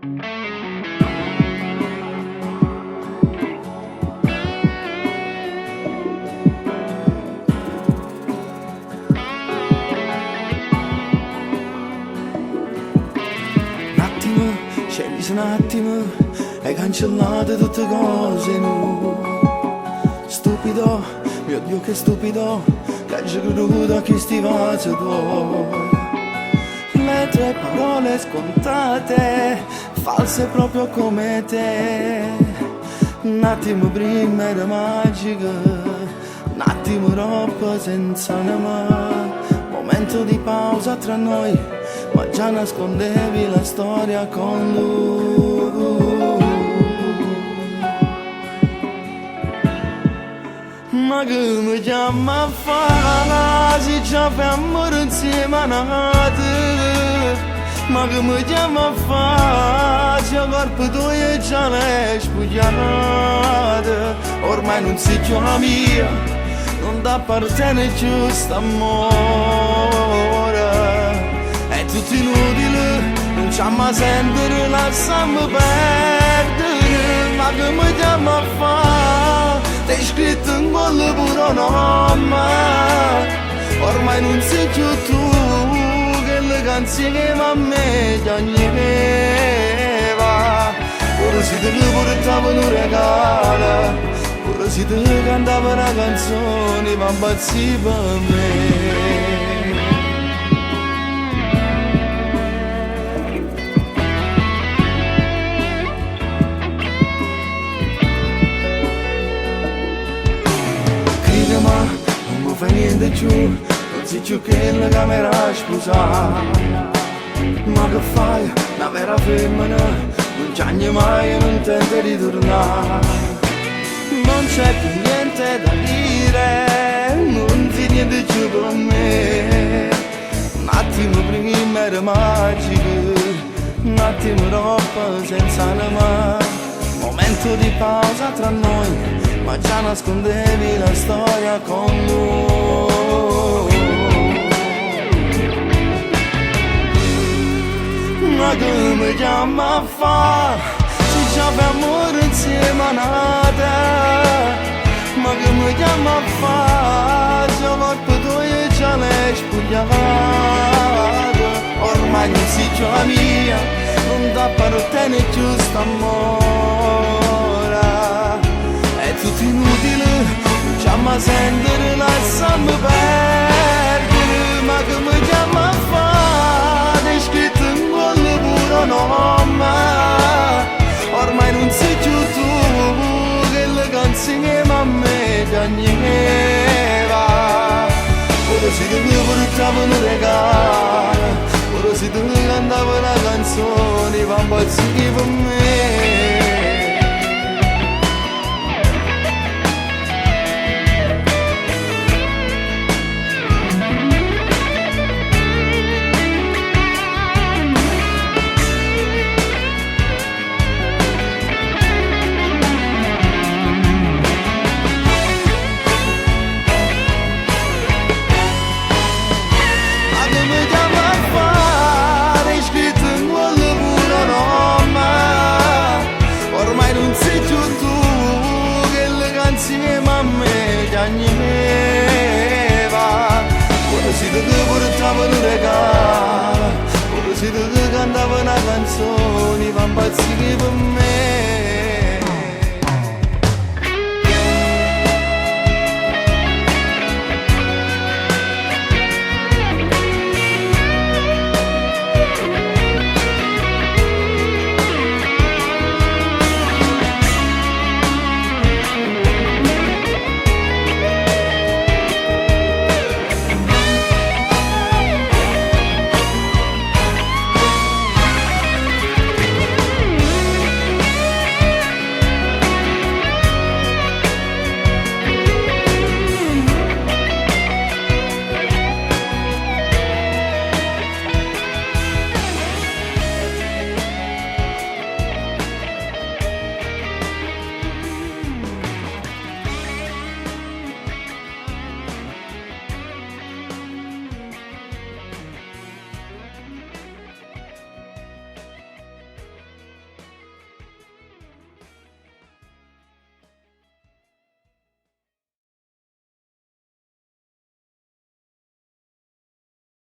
Un attimo hai cancellato tutte cose nu. Stupido, mio Dio che stupido, che hai creduto a chi stivate tu. Le tue parole scontate, false proprio come te. Un attimo prima era magica, un attimo troppo senza anima. Momento di pausa tra noi, ma già nascondevi la storia con lui. Ma che mi chiama a fare se ci abbiamo insieme a nate? Ma che mi chiama a fare se il corpo tuo è già l'hai spogliata? Ormai non sei più la mia, non ti appartiene più st'amore. È tutto inutile, non c'è mai sentire, lasciamo perdere. Ma che mi chiama a fare? T'hai scritto in quello pure nome. Ormai non sei più tu, che le canzoni che a me ti agneva. Ora si te le portavano un regalo, ora si te cantava una canzone, ma impazzì per me. Non fai niente più, non sei più che la camera sposata. Ma che fai, una vera femmina, non c'hai mai, non tenta di tornare. Non c'è più niente da dire, non sei niente più per me. Un attimo prima era magico, un attimo dopo senza anima. Momento di pausa tra noi, ma già nascondevi la storia con lui. Ma che mi chiama a fare se ci abbiamo insieme a nata? Ma che mi chiama a fare se il corpo tuo è già l'hai spogliato? Ormai non sei più la mia, non ti appartiene più st'amore. È tutto inutile, non c'è mai sentire, lasciamo perdere. Ma che mi chiama a fare? Hai scritto in quello pure nome. Ormai non sei più tu, che le canzoni a me ti agneva. Ora si te ne portavano un regalo, ora si te ne cantava una canzone, va impazzire per me. Ora si te portavano un regalo, ora si te cantava una canzone, va impazzire per me.